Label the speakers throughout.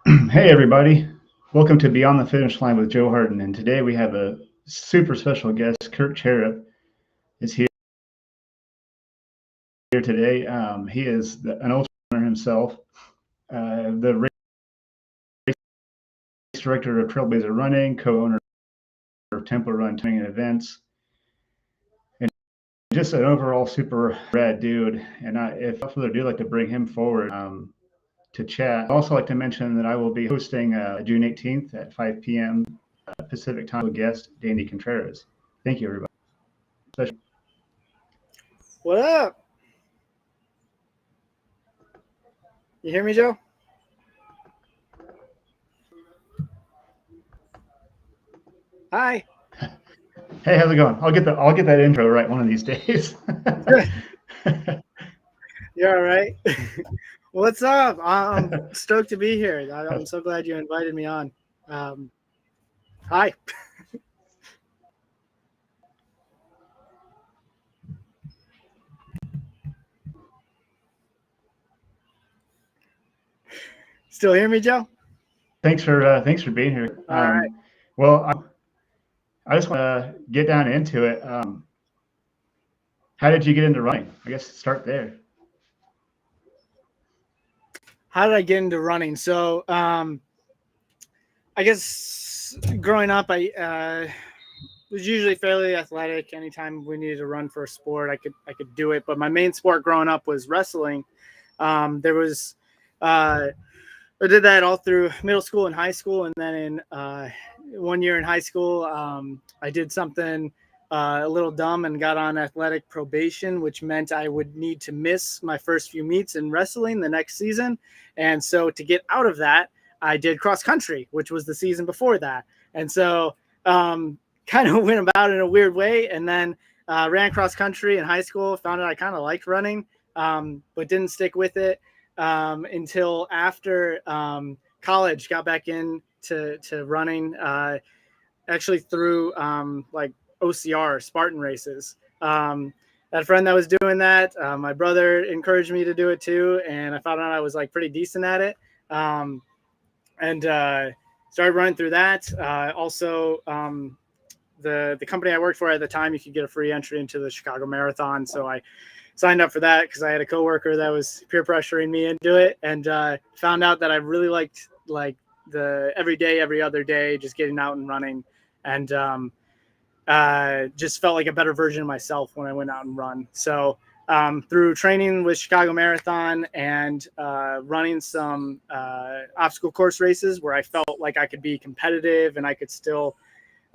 Speaker 1: Hey everybody, welcome to Beyond the Finish Line with Joe Hardin, and today we have a super special guest. Kirk Cherep is here today. He is an ultra runner himself, the race director of Trailblazer Running, co-owner of Tempo Run Training and Events, and just an overall super rad dude. And if without further ado, I'd like to bring him forward to chat. I'd also like to mention that I will be hosting June 18th at 5 p.m. Pacific time with guest Danny Contreras. Thank you, everybody.
Speaker 2: What up? You hear me, Joe? Hi.
Speaker 1: Hey, how's it going? I'll get that intro right one of these days.
Speaker 2: You're all right. What's up? I'm stoked to be here. I'm so glad you invited me on. Hi. Still hear me, Joe?
Speaker 1: Thanks for being here.
Speaker 2: All right.
Speaker 1: Well, I just want to get down into it. How did you get into running? I guess start there.
Speaker 2: How did I get into running? So, I guess growing up, I was usually fairly athletic. Anytime we needed to run for a sport, I could do it. But my main sport growing up was wrestling. I did that all through middle school and high school, and then in 1 year in high school, I did something a little dumb and got on athletic probation, which meant I would need to miss my first few meets in wrestling the next season. And so to get out of that, I did cross country, which was the season before that. And so kind of went about it in a weird way, and then ran cross country in high school, found out I kind of liked running, but didn't stick with it until after college. Got back into running, actually through like OCR, Spartan races. Had a friend that was doing that. My brother encouraged me to do it too, and I found out I was like pretty decent at it, and started running through that. Also, the company I worked for at the time, you could get a free entry into the Chicago Marathon, so I signed up for that because I had a coworker that was peer pressuring me into it, and found out that I really liked like the every day, every other day, just getting out and running, and just felt like a better version of myself when I went out and run. So through training with Chicago Marathon and running some obstacle course races where I felt like I could be competitive and I could still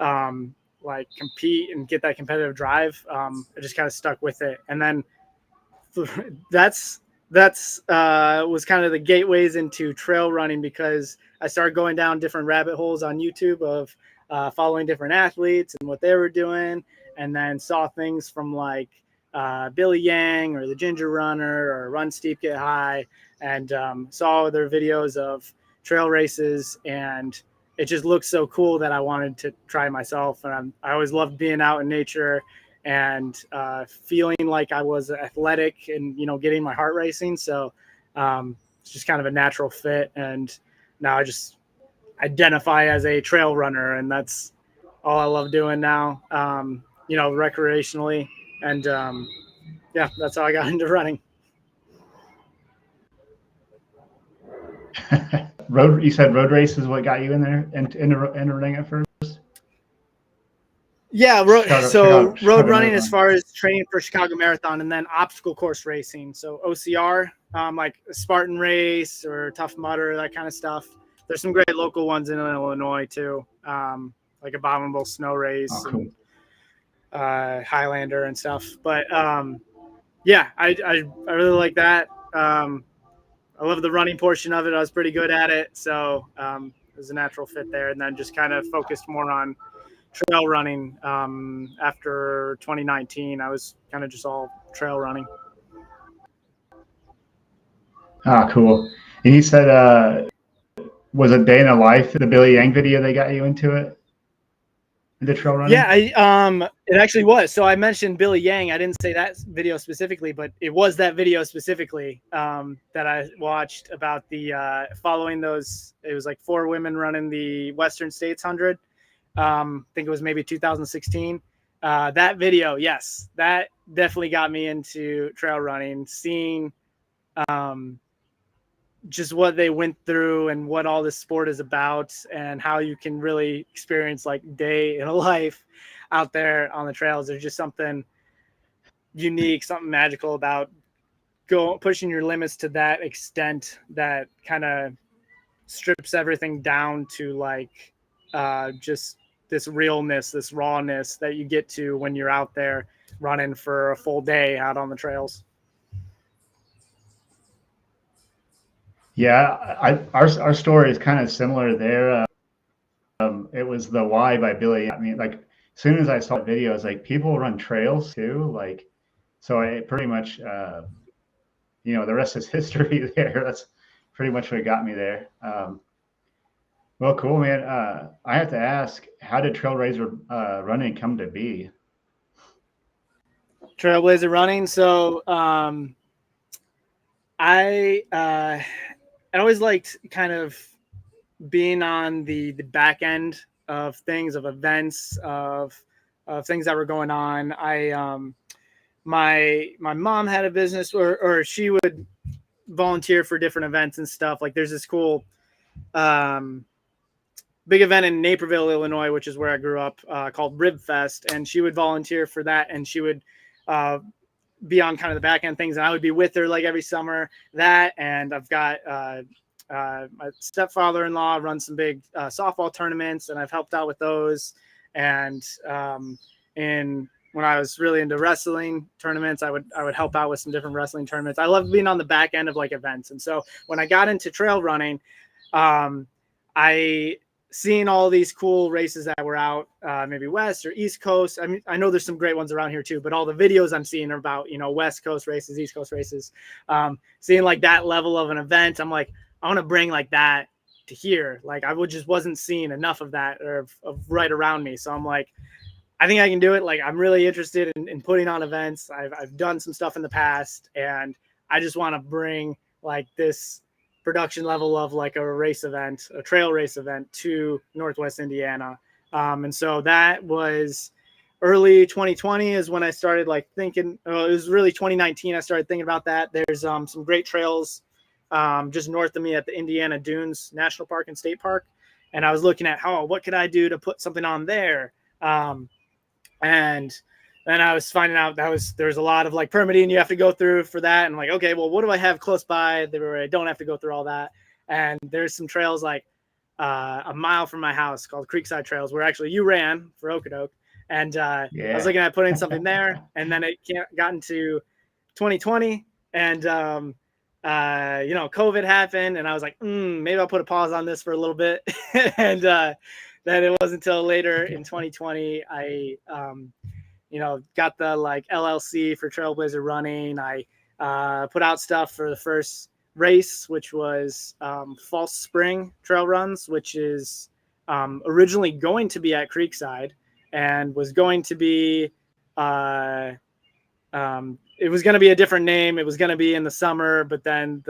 Speaker 2: like compete and get that competitive drive, I just kind of stuck with it. And then that's was kind of the gateways into trail running, because I started going down different rabbit holes on YouTube of following different athletes and what they were doing, and then saw things from like Billy Yang or the Ginger Runner or Run Steep Get High, and saw their videos of trail races, and it just looked so cool that I wanted to try myself. And I always loved being out in nature and feeling like I was athletic and, you know, getting my heart racing. So it's just kind of a natural fit. And now I just identify as a trail runner, and that's all I love doing now, you know, recreationally. And yeah, that's how I got into running.
Speaker 1: You said road race is what got you in there and into running at first?
Speaker 2: Yeah, road
Speaker 1: Chicago
Speaker 2: running
Speaker 1: Marathon.
Speaker 2: as far as training for Chicago Marathon, and then obstacle course racing. So OCR, like a Spartan race or Tough Mudder, that kind of stuff. There's some great local ones in Illinois too, like Abominable Snow Race,
Speaker 1: Oh, cool.
Speaker 2: and Highlander and stuff. But yeah, I really like that. I love the running portion of it. I was pretty good at it, so it was a natural fit there. And then just kind of focused more on trail running after 2019. I was kind of just all trail running.
Speaker 1: Ah, cool. And you said, was it Day in a Life, the Billy Yang video, they got you into it? into trail running?
Speaker 2: Yeah, it actually was. So I mentioned Billy Yang. I didn't say that video specifically, but it was that video specifically that I watched about the following those. It was like 4 women running the Western States 100. I think it was maybe 2016. That video, yes, that definitely got me into trail running. Seeing just what they went through and what all this sport is about and how you can really experience like day in a life out there on the trails. There's just something unique, something magical about pushing your limits to that extent that kind of strips everything down to like just this realness, this rawness that you get to when you're out there running for a full day out on the trails.
Speaker 1: Yeah, our story is kind of similar there. It was the Why by Billy. I mean, like as soon as I saw the video, I was like, people run trails too. Like, so I pretty much, the rest is history there. That's pretty much what got me there. Well, cool, man. I have to ask, how did Trailblazer running come to be?
Speaker 2: Trailblazer Running. So I always liked kind of being on the back end of things, of events, of things that were going on. My mom had a business, or she would volunteer for different events and stuff. Like there's this cool big event in Naperville, Illinois, which is where I grew up, called Rib Fest, and she would volunteer for that, and she would be on kind of the back end things, and I would be with her like every summer. That, and I've got my stepfather-in-law runs some big softball tournaments, and I've helped out with those. And when I was really into wrestling tournaments, I would help out with some different wrestling tournaments. I love being on the back end of like events. And so when I got into trail running, I seen all these cool races that were out, maybe West or East Coast. I mean, I know there's some great ones around here too, but all the videos I'm seeing are about, West Coast races, East Coast races. Seeing like that level of an event, I'm like, I want to bring like that to here. Like I just wasn't seeing enough of that or of right around me. So I'm like, I think I can do it. Like I'm really interested in putting on events. I've done some stuff in the past, and I just want to bring like this production level of like a race event, a trail race event to Northwest Indiana. And so that was early 2020 is when I started like thinking, it was really 2019. I started thinking about that. There's some great trails just north of me at the Indiana Dunes National Park and State Park. And I was looking at what could I do to put something on there? And then I was finding out there's a lot of like permitting you have to go through for that. And like, okay, well, what do I have close by where I don't have to go through all that? And there's some trails like a mile from my house called Creekside Trails, where actually you ran for Okotoke. And I was looking at putting something there, and then it got into 2020, and COVID happened, and I was like, maybe I'll put a pause on this for a little bit. And then it wasn't until later in 2020 I got the like LLC for Trailblazer Running. I put out stuff for the first race, which was False Spring Trail Runs, which is originally going to be at Creekside and was going to be it was going to be a different name. It was going to be in the summer, but then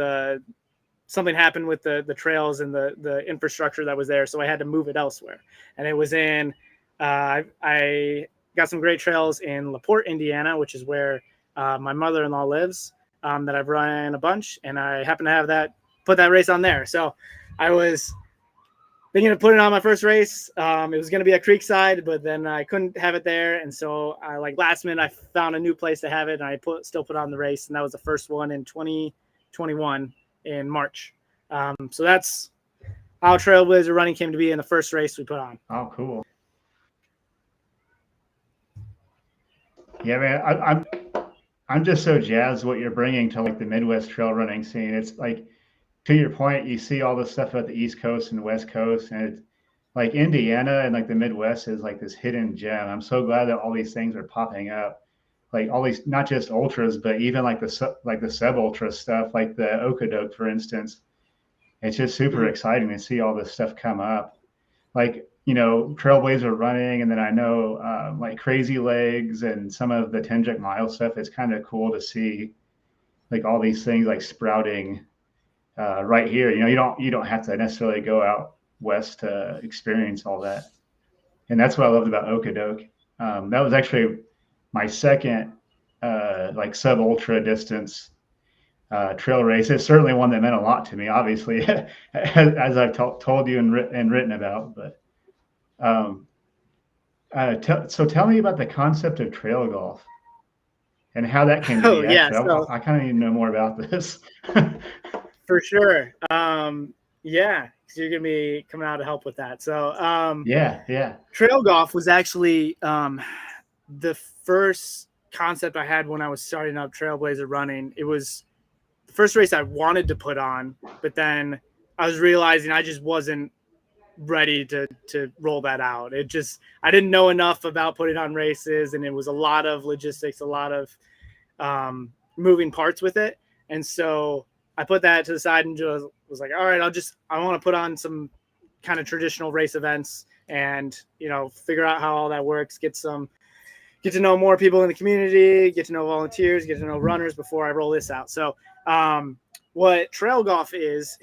Speaker 2: something happened with the trails and the infrastructure that was there, so I had to move it elsewhere. And it was in I got some great trails in LaPorte, Indiana, which is where my mother-in-law lives, that I've run a bunch, and I happen to put that race on there. So I was thinking of putting on my first race. It was going to be at Creekside, but then I couldn't have it there. And so last minute, I found a new place to have it, and I still put on the race. And that was the first one in 2021 in March. So that's how Trailblazer Running came to be in the first race we put on.
Speaker 1: Oh, cool. Yeah, man, I'm just so jazzed what you're bringing to like the Midwest trail running scene. It's like, to your point, you see all this stuff about the East Coast and West Coast, and it's like Indiana and like the Midwest is like this hidden gem. I'm so glad that all these things are popping up, like all these, not just ultras, but even like the sub ultra stuff, like the Okotoke, for instance. It's just super exciting to see all this stuff come up. Like Trailblazer Running, and then I know like Crazy Legs and some of the 10 mile stuff. It's kind of cool to see like all these things like sprouting right here. You don't have to necessarily go out west to experience all that, and that's what I loved about Okadoke. That was actually my second like sub ultra distance trail race. It's certainly one that meant a lot to me, obviously, as I've told you and written about. But um, so tell me about the concept of trail golf and how that came to
Speaker 2: Oh
Speaker 1: be.
Speaker 2: yeah,
Speaker 1: Actually,
Speaker 2: so
Speaker 1: I kind of need to know more about this.
Speaker 2: for sure. Yeah, because you're gonna be coming out to help with that. So
Speaker 1: Yeah.
Speaker 2: trail golf was actually the first concept I had when I was starting up Trailblazer Running. It was the first race I wanted to put on, but then I was realizing I just wasn't ready to roll that out. I didn't know enough about putting on races, and it was a lot of logistics, a lot of moving parts with it. And so I put that to the side and just was like, all right, I want to put on some kind of traditional race events and, figure out how all that works, get to know more people in the community, get to know volunteers, get to know runners before I roll this out. So what trail golf is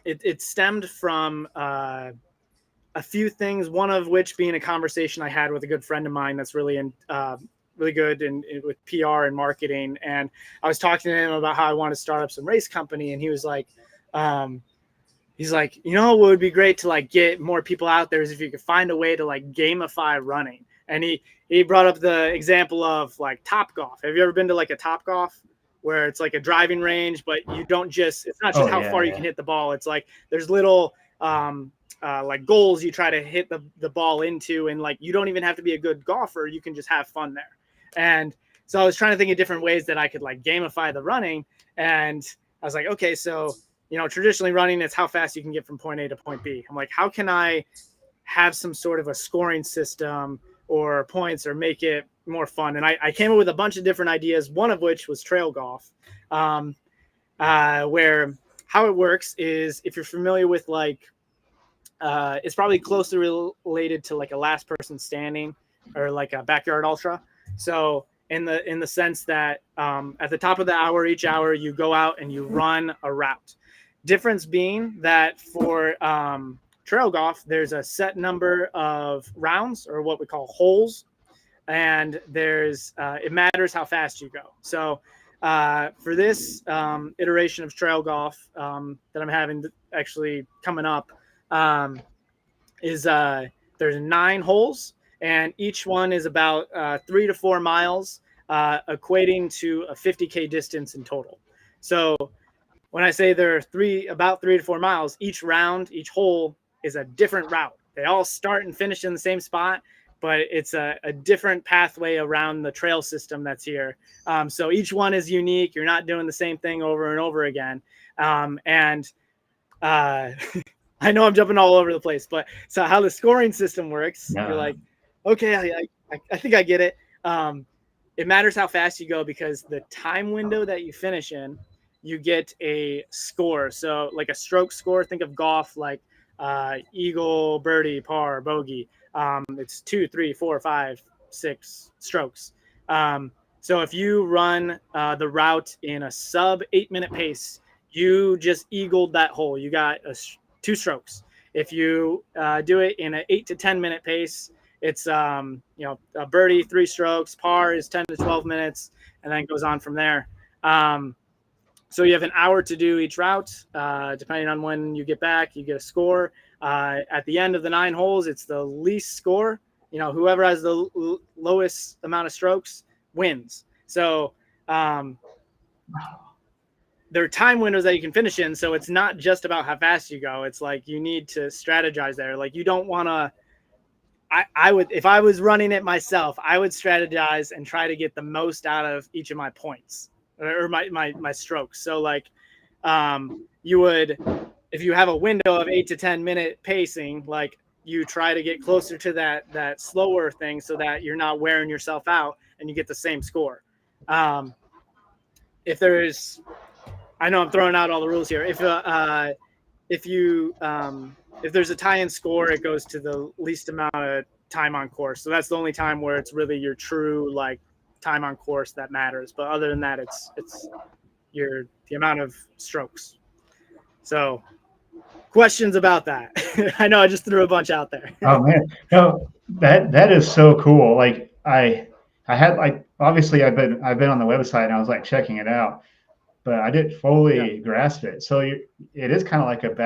Speaker 2: it stemmed from a few things, one of which being a conversation I had with a good friend of mine that's really good with PR and marketing. And I was talking to him about how I want to start up some race company. And he was like, what would be great to like get more people out there is if you could find a way to like gamify running. And he brought up the example of like Topgolf. Have you ever been to like a Topgolf where it's like a driving range, but it's not just how far you can hit the ball. It's like there's little like goals you try to hit the ball into, and like you don't even have to be a good golfer, you can just have fun there. And so I was trying to think of different ways that I could like gamify the running, and I was like, okay, so traditionally running, it's how fast you can get from point A to point B. I'm like, how can I have some sort of a scoring system or points or make it more fun? And I came up with a bunch of different ideas, one of which was trail golf, where how it works is, if you're familiar with like it's probably closely related to like a last person standing or like a backyard ultra. So in the sense that at the top of the hour, each hour you go out and you run a route. Difference being that for trail golf, there's a set number of rounds, or what we call holes, and there's it matters how fast you go. So for this iteration of trail golf that I'm having actually coming up, is there's 9 holes, and each one is about 3 to 4 miles, equating to a 50K distance in total. So when I say they're about 3 to 4 miles, each round, each hole is a different route. They all start and finish in the same spot, but it's a different pathway around the trail system that's here. So each one is unique. You're not doing the same thing over and over again. I know I'm jumping all over the place, but so how the scoring system works, You're like, okay, I think I get it. It matters how fast you go, because the time window that you finish in, you get a score. So like a stroke score, think of golf like eagle, birdie, par, bogey. It's 2, 3, 4, 5, 6 strokes. So if you run the route in a sub 8-minute pace, you just eagled that hole. You got 2 strokes. If you do it in an 8 to 10-minute pace, it's a birdie 3 strokes, par is 10 to 12 minutes, and then goes on from there. So you have an hour to do each route. Depending on when you get back, you get a score. At the end of the 9 holes, it's the least score. Whoever has the lowest amount of strokes wins. So there are time windows that you can finish in. So it's not just about how fast you go. It's like you need to strategize there. Like you don't want to, I would, if I was running it myself, I would strategize and try to get the most out of each of my points or my strokes. So like you would, if you have a window of 8 to 10-minute pacing, like you try to get closer to that slower thing so that you're not wearing yourself out and you get the same score. If there's, I know I'm throwing out all the rules here. If you if there's a tie-in score, it goes to the least amount of time on course. So that's the only time where it's really your true like time on course that matters. But other than that, it's the amount of strokes. So questions about that? I know I just threw a bunch out there.
Speaker 1: Oh man, no, that is so cool. Like I had like obviously I've been on the website and I was like checking it out, but I didn't fully grasp it. So it is kind of like it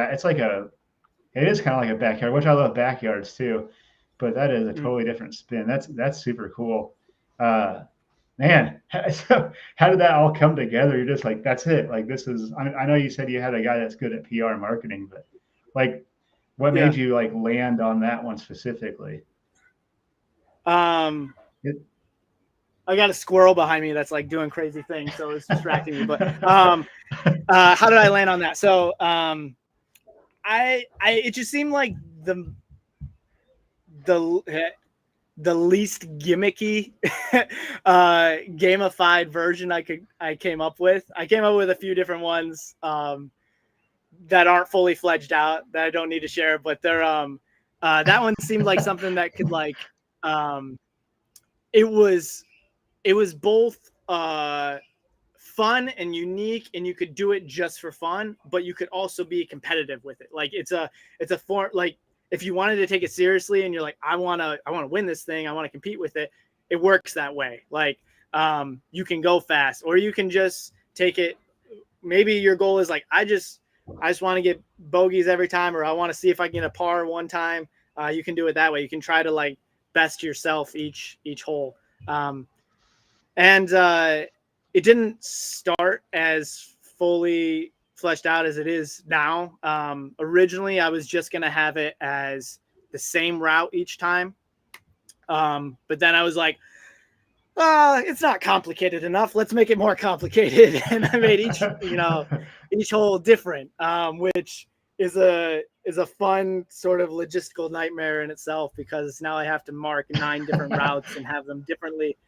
Speaker 1: is kind of like a backyard, which I love backyards too, but that is a totally different spin. That's super cool. Man, so how did that all come together? You're just like, that's it. Like this is. I know you said you had a guy that's good at PR and marketing, but like, what made you like land on that one specifically?
Speaker 2: I got a squirrel behind me that's like doing crazy things, so it's distracting me. But how did I land on that? So it just seemed like the least gimmicky gamified version I came up with. I came up with a few different ones that aren't fully fledged out that I don't need to share, but they're that one seemed like something that could like it was both fun and unique, and you could do it just for fun, but you could also be competitive with it. Like it's a form, like if you wanted to take it seriously and you're like, I want to win this thing, I want to compete with it. It works that way. Like you can go fast, or you can just take it. Maybe your goal is like, I just want to get bogeys every time, or I want to see if I can get a par one time. You can do it that way. You can try to like best yourself each hole. And it didn't start as fully fleshed out as it is now. Originally, I was just going to have it as the same route each time. But then I was like, it's not complicated enough. Let's make it more complicated. And I made each hole different, which is a fun sort of logistical nightmare in itself, because now I have to mark 9 different routes and have them differently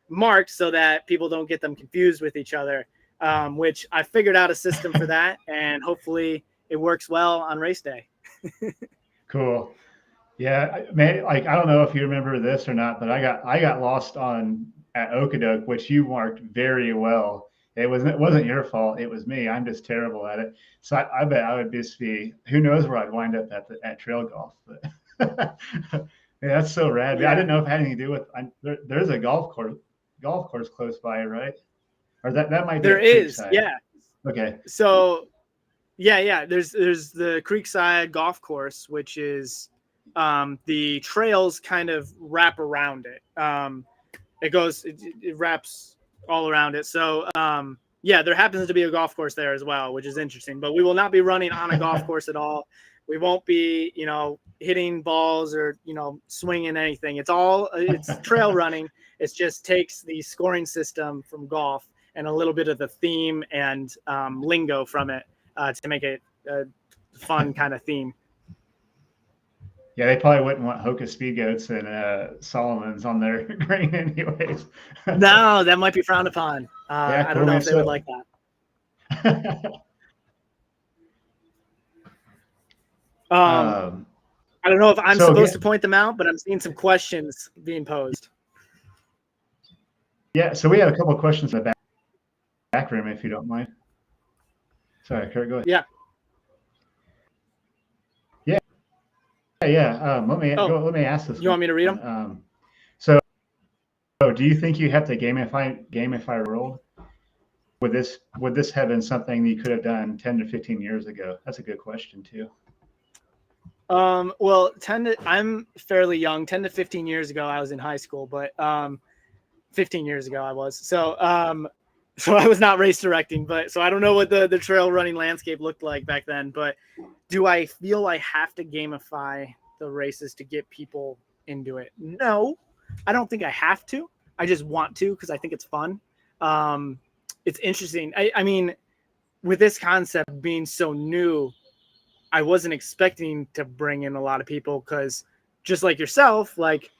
Speaker 2: marked so that people don't get them confused with each other, which I figured out a system for that, and hopefully it works well on race day.
Speaker 1: Cool. Yeah, man, like I don't know if you remember this or not, but I got lost at Okotoks, which you marked very well. It wasn't your fault. It was me. I'm just terrible at it. So I bet I would just be, who knows where I'd wind up at trail golf. But yeah, that's so rad. Yeah. I didn't know if it had anything to do with. There's a golf course close by, right? Or that might be.
Speaker 2: There is, yeah.
Speaker 1: Okay.
Speaker 2: So yeah. There's the Creekside Golf Course, which is the trails kind of wrap around it. It wraps all around it. So there happens to be a golf course there as well, which is interesting. But we will not be running on a golf course at all. We won't be, hitting balls or, swinging anything. It's trail running. It just takes the scoring system from golf and a little bit of the theme and lingo from it to make it a fun kind of theme.
Speaker 1: Yeah, they probably wouldn't want Hocus Speed Goats and Solomon's on their green anyways.
Speaker 2: No, that might be frowned upon. I don't know if they would like that. I don't know if I'm supposed to point them out, but I'm seeing some questions being posed.
Speaker 1: Yeah, so we have a couple of questions in the back room, if you don't mind. Sorry, Kurt, go ahead.
Speaker 2: Yeah.
Speaker 1: Let me ask this.
Speaker 2: You want me to read them?
Speaker 1: So do you think you have to gamify world? Would this have been something you could have done 10 to 15 years ago? That's a good question too.
Speaker 2: Well, I'm fairly young. 10 to 15 years ago, I was in high school, but 15 years ago I was. So I was not race directing, so I don't know what the trail running landscape looked like back then. But do I feel I have to gamify the races to get people into it? No, I don't think I have to. I just want to because I think it's fun. It's interesting. I mean, with this concept being so new, I wasn't expecting to bring in a lot of people because just like yourself, like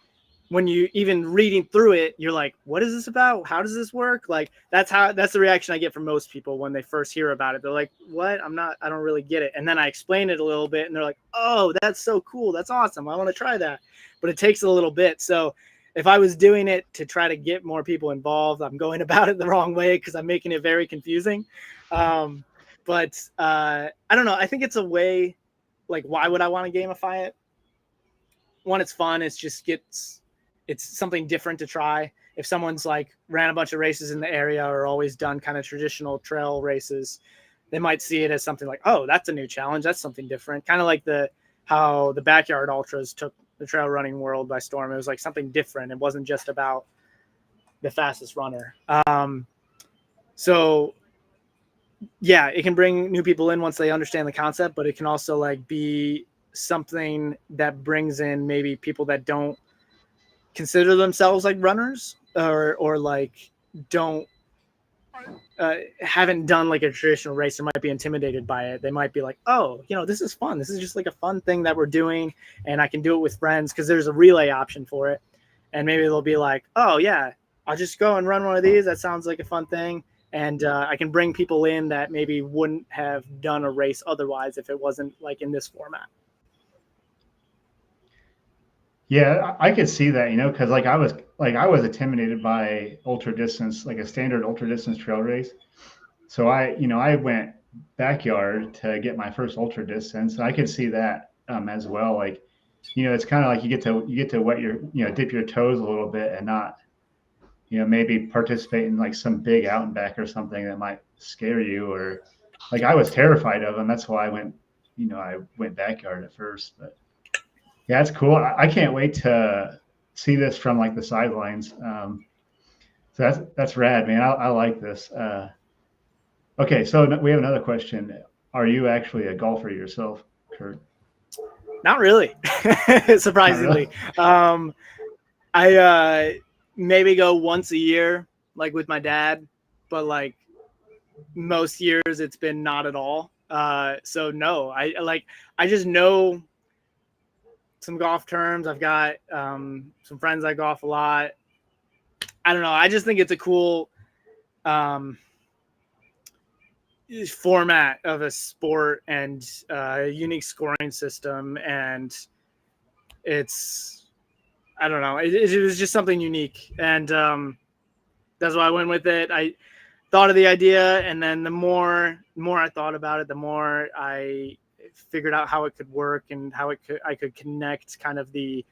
Speaker 2: when you even reading through it, you're like, what is this about? How does this work? Like, that's the reaction I get from most people when they first hear about it. They're like, what? I don't really get it. And then I explain it a little bit and they're like, oh, that's so cool. That's awesome. I want to try that. But it takes a little bit. So if I was doing it to try to get more people involved, I'm going about it the wrong way because I'm making it very confusing. But I don't know. I think it's a way, like, why would I want to gamify it? One, it's fun. It's something different to try. If someone's like ran a bunch of races in the area or always done kind of traditional trail races, they might see it as something like, oh, that's a new challenge. That's something different. Kind of like how the backyard ultras took the trail running world by storm. It was like something different. It wasn't just about the fastest runner. So yeah, it can bring new people in once they understand the concept, but it can also like be something that brings in maybe people that don't consider themselves like runners or like don't haven't done like a traditional race and might be intimidated by it. They might be like, oh, this is fun. This is just like a fun thing that we're doing and I can do it with friends because there's a relay option for it. And maybe they'll be like, oh yeah, I'll just go and run one of these. That sounds like a fun thing. And I can bring people in that maybe wouldn't have done a race otherwise if it wasn't like in this format.
Speaker 1: Yeah, I could see that, because I was intimidated by ultra distance, like a standard ultra distance trail race. So I went backyard to get my first ultra distance. And I could see that as well. Like, it's kind of like you get to wet dip your toes a little bit and not, maybe participate in like some big out and back or something that might scare you, or like I was terrified of them. That's why I went backyard at first, but yeah, it's cool. I can't wait to see this from like the sidelines. So that's rad, man. I like this. Okay, so we have another question. Are you actually a golfer yourself, Kurt?
Speaker 2: Not really, surprisingly.
Speaker 1: Not really?
Speaker 2: I maybe go once a year, like with my dad, but like most years it's been not at all. So no, I just know some golf terms. I've got some friends that golf a lot. I don't know. I just think it's a cool format of a sport and unique scoring system. And I don't know. It was just something unique. And that's why I went with it. I thought of the idea. And then the more I thought about it, the more I figured out how it could work and how I could connect kind of the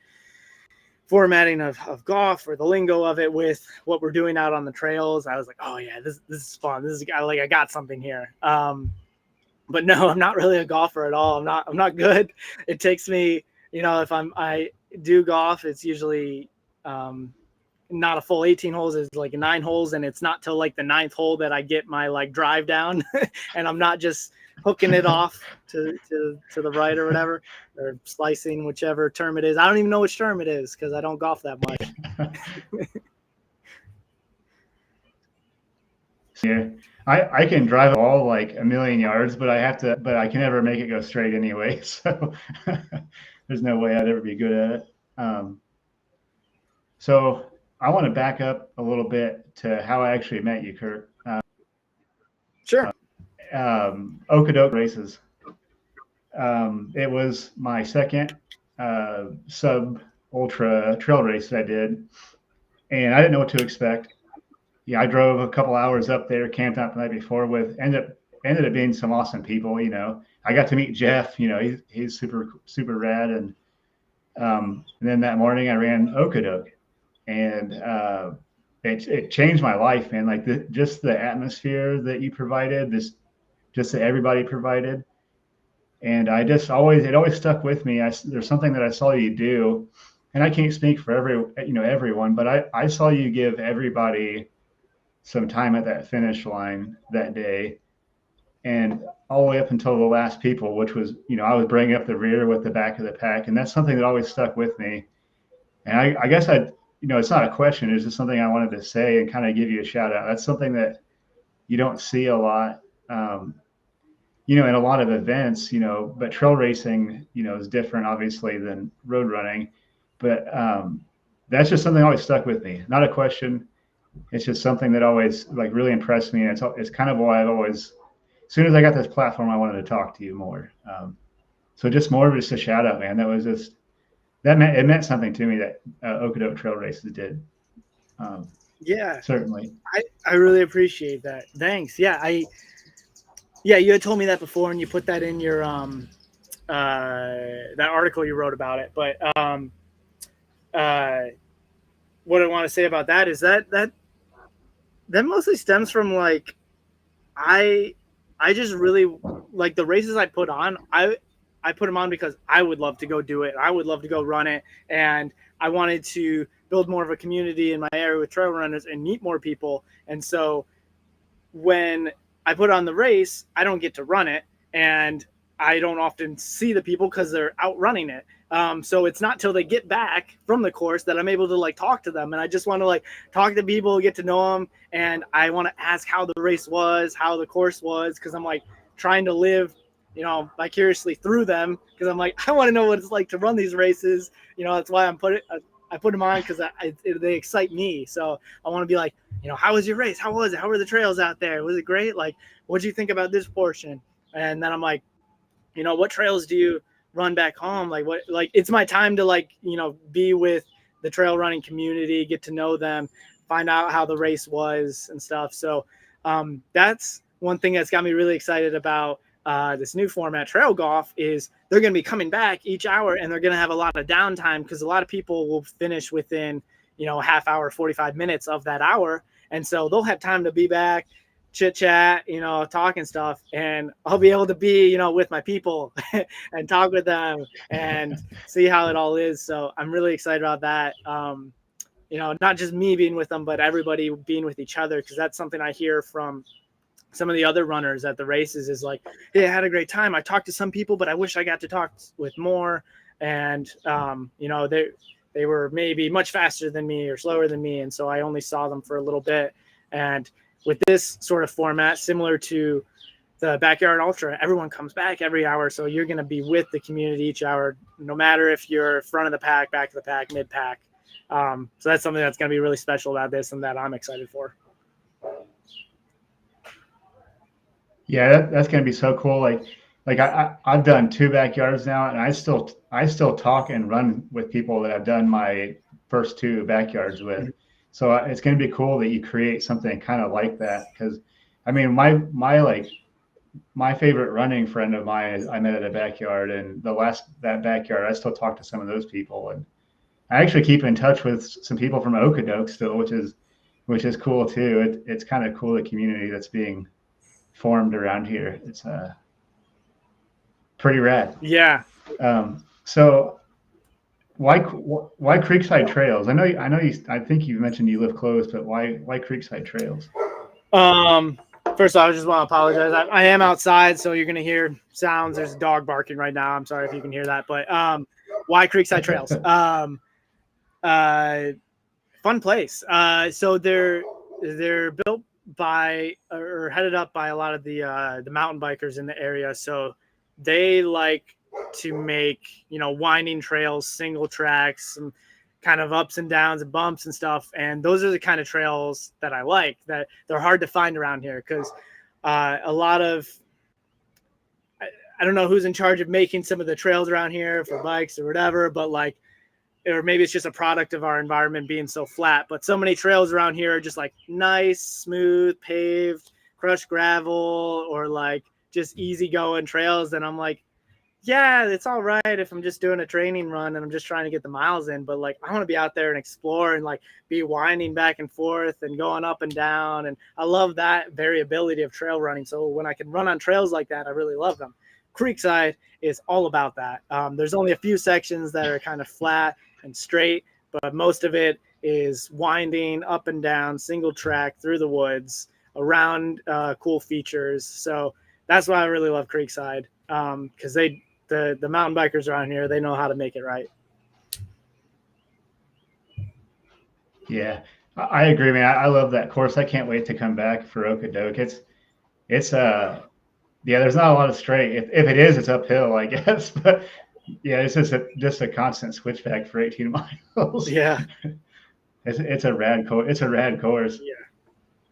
Speaker 2: formatting of golf or the lingo of it with what we're doing out on the trails. I was like, oh yeah, this is fun. I got something here. But no, I'm not really a golfer at all. I'm not good. It takes me, if I do golf, it's usually not a full 18 holes. It's like 9 holes, and it's not till like the 9th hole that I get my like drive down, and I'm not just hooking it off to the right or whatever, or slicing whichever term it is. I don't even know which term it is because I don't golf that much.
Speaker 1: Yeah, I can drive all like a million yards, but I can never make it go straight anyway. So there's no way I'd ever be good at it. So I want to back up a little bit to how I actually met you, Kurt.
Speaker 2: Sure.
Speaker 1: Okodoke races. It was my second sub ultra trail race that I did, and I didn't know what to expect. Yeah, I drove a couple hours up there, camped out the night before with ended up being some awesome people. I got to meet Jeff. He's super rad, and then that morning I ran Okodoke, and it changed my life, man. Like just the atmosphere that you provided, just that everybody provided, and it always stuck with me. There's something that I saw you do, and I can't speak for everyone, but I saw you give everybody some time at that finish line that day, and all the way up until the last people, which was, I was bringing up the rear with the back of the pack, and that's something that always stuck with me. And I guess it's not a question, it's just something I wanted to say and kind of give you a shout out. That's something that you don't see a lot, in a lot of events, but trail racing, is different obviously than road running, but that's just something that always stuck with me. Not a question. It's just something that always like really impressed me. And it's kind of why I've always, as soon as I got this platform, I wanted to talk to you more. So just more of just a shout out, man. That was just, it meant something to me that Okotoks trail races did.
Speaker 2: Yeah,
Speaker 1: certainly.
Speaker 2: I really appreciate that. Thanks. Yeah, you had told me that before, and you put that in your that article you wrote about it. But what I want to say about that is that mostly stems from like I just really like the races I put on. I put them on because I would love to go do it. I would love to go run it, and I wanted to build more of a community in my area with trail runners and meet more people. And so when I put on the race, I don't get to run it, and I don't often see the people because they're out running it. So it's not till they get back from the course that I'm able to like talk to them. And I just want to like talk to people, get to know them. And I want to ask how the race was, how the course was. Cause I'm like trying to live, vicariously through them. Cause I'm like, I want to know what it's like to run these races. That's why I put them on. Cause they excite me. So I want to be like, how was your race? How was it? How were the trails out there? Was it great? Like, what'd you think about this portion? And then I'm like, what trails do you run back home? Like it's my time to be with the trail running community, get to know them, find out how the race was and stuff. So that's one thing that's got me really excited about this new format, Trail Golf, is they're going to be coming back each hour, and they're going to have a lot of downtime because a lot of people will finish within, a half hour, 45 minutes of that hour. And so they'll have time to be back, chit chat, talk and stuff. And I'll be able to be, with my people and talk with them and see how it all is. So I'm really excited about that. Not just me being with them, but everybody being with each other. Cause that's something I hear from some of the other runners at the races is like, hey, I had a great time. I talked to some people, but I wish I got to talk with more. And, they were maybe much faster than me or slower than me. And so I only saw them for a little bit. And with this sort of format, similar to the Backyard Ultra, everyone comes back every hour. So you're going to be with the community each hour, no matter if you're front of the pack, back of the pack, mid pack. So that's something that's going to be really special about this and that I'm excited for.
Speaker 1: Yeah, that's going to be so cool. Like I've done 2 backyards now, and I still talk and run with people that I've done my first 2 backyards with. So it's going to be cool that you create something kind of like that. Because I mean, my favorite running friend of mine I met at a backyard, and that backyard, I still talk to some of those people, and I actually keep in touch with some people from Okotoks still, which is cool too. It's kind of cool, the community that's being formed around here. It's pretty rad.
Speaker 2: Yeah.
Speaker 1: So why Creekside Trails? I think you mentioned you live close, but why Creekside Trails?
Speaker 2: First of all, I just want to apologize. I am outside, so you're going to hear sounds. There's a dog barking right now. I'm sorry if you can hear that, but why Creekside Trails? Fun place. So they're built by or headed up by a lot of the mountain bikers in the area. So they like to make, winding trails, single tracks, some kind of ups and downs and bumps and stuff. And those are the kind of trails that I like, that they're hard to find around here. Cause a lot of, I don't know who's in charge of making some of the trails around here for bikes or whatever, but or maybe it's just a product of our environment being so flat, but so many trails around here are just like nice, smooth, paved, crushed gravel, or like just easy going trails. And I'm like, yeah, it's all right if I'm just doing a training run and I'm just trying to get the miles in, but like, I want to be out there and explore and like be winding back and forth and going up and down. And I love that variability of trail running. So when I can run on trails like that, I really love them. Creekside is all about that. There's only a few sections that are kind of flat and straight, but most of it is winding up and down, single track through the woods around cool features. So that's why I really love Creekside, because the mountain bikers around here, they know how to make it right.
Speaker 1: Yeah, I agree, man. I love that course. I can't wait to come back for Okotoks. It's yeah, there's not a lot of straight. If it is, it's uphill, I guess. But Yeah, it's just a constant switchback for 18 miles.
Speaker 2: Yeah.
Speaker 1: It's a rad course. It's a rad course.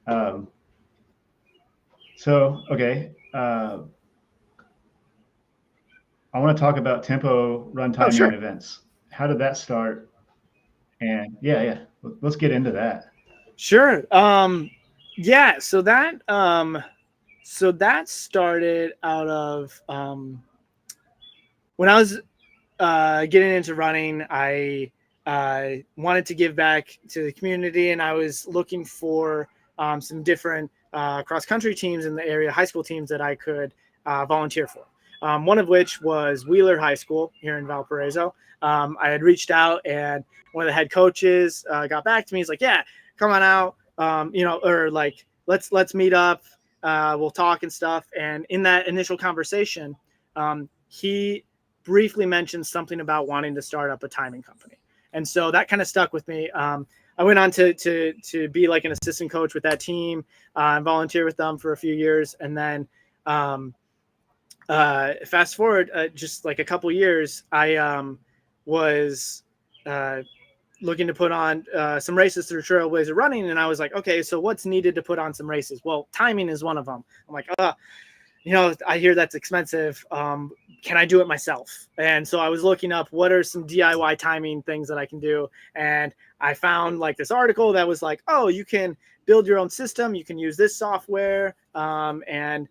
Speaker 2: Yeah.
Speaker 1: So okay, I want to talk about tempo run
Speaker 2: Oh,
Speaker 1: timing and
Speaker 2: sure.
Speaker 1: events. How did that start? And yeah, let's get into that.
Speaker 2: Sure. Yeah. So that started out of when I was getting into running. I wanted to give back to the community, and I was looking for some different cross country teams in the area, high school teams that I could volunteer for. One of which was Wheeler High School here in Valparaiso. I had reached out, and one of the head coaches got back to me. He's like, "Yeah, come on out, or like let's meet up. We'll talk and stuff." And in that initial conversation, he briefly mentioned something about wanting to start up a timing company, and so that kind of stuck with me. I went on to be like an assistant coach with that team and volunteer with them for a few years, and then fast forward just like a couple years, I was looking to put on some races through Trailblazer Running, and I was like, okay, so what's needed to put on some races? Well, timing is one of them. I'm like, I hear that's expensive. Can I do it myself? And so I was looking up what are some DIY timing things that I can do. And I found like this article that was like, oh, you can build your own system. You can use this software and,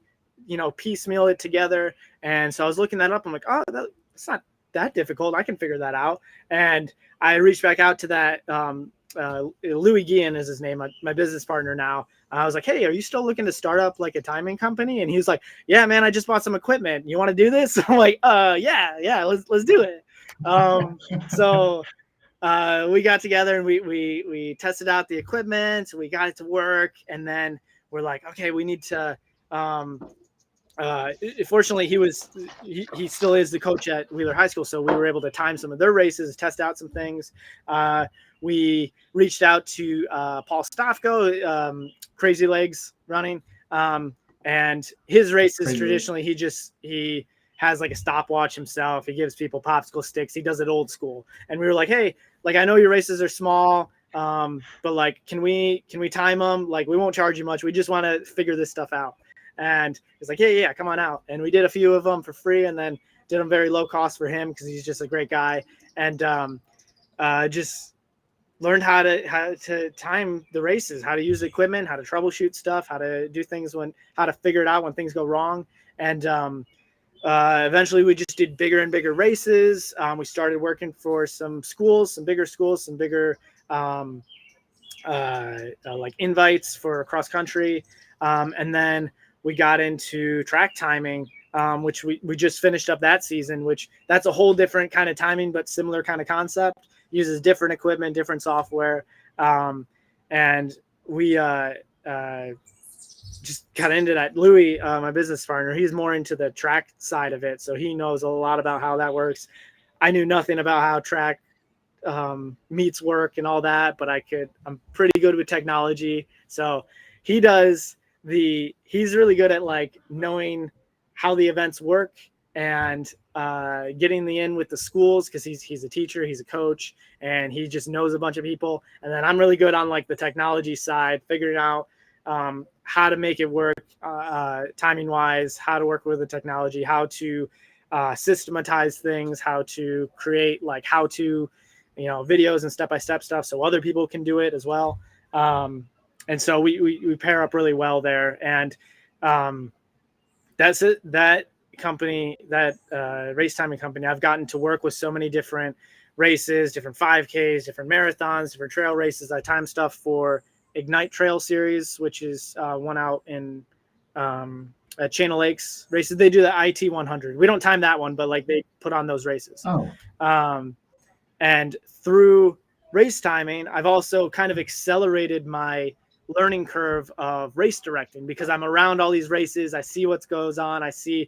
Speaker 2: piecemeal it together. And so I was looking that up. I'm like, oh, that's not that difficult. I can figure that out. And I reached back out to that. Louis Guillen is his name, my business partner now. I was like, hey, are you still looking to start up like a timing company? And he was like, yeah, man, I just bought some equipment. You want to do this? I'm like, yeah, let's do it. So we got together and we tested out the equipment. We got it to work. And then we're like, okay, we need to, fortunately he still is the coach at Wheeler High School. So we were able to time some of their races, test out some things. We reached out to Paul Stofko, Crazy Legs Running. And his races
Speaker 1: Crazy
Speaker 2: traditionally, he has like a stopwatch himself. He gives people popsicle sticks. He does it old school. And we were like, hey, like, I know your races are small, but like, can we time them? Like, we won't charge you much. We just want to figure this stuff out. And he's like, yeah, come on out. And we did a few of them for free, and then did them very low cost for him because he's just a great guy. And just learned how to time the races, how to use equipment, how to troubleshoot stuff, how to do things how to figure it out when things go wrong. And eventually we just did bigger and bigger races. We started working for some bigger schools, some bigger like invites for cross country. And then we got into track timing, which we just finished up that season, which that's a whole different kind of timing, but similar kind of concept, uses different equipment, different software. And we just got into that. Louis, my business partner, he's more into the track side of it. So he knows a lot about how that works. I knew nothing about how track meets work and all that, but I'm pretty good with technology. So he's really good at like knowing how the events work and getting the in with the schools, because he's a teacher, he's a coach, and he just knows a bunch of people. And then I'm really good on like the technology side, figuring out how to make it work timing wise, how to work with the technology, how to systematize things, how to create like videos and step-by-step stuff so other people can do it as well. And so we pair up really well there. And that's it. That company, that race timing company, I've gotten to work with so many different races, different 5Ks, different marathons, different trail races. I time stuff for Ignite Trail Series, which is one out in at Chain of Lakes races. They do the IT 100. We don't time that one, but like they put on those races.
Speaker 1: Oh.
Speaker 2: And through race timing, I've also kind of accelerated my learning curve of race directing, because I'm around all these races. I see what goes on. I see,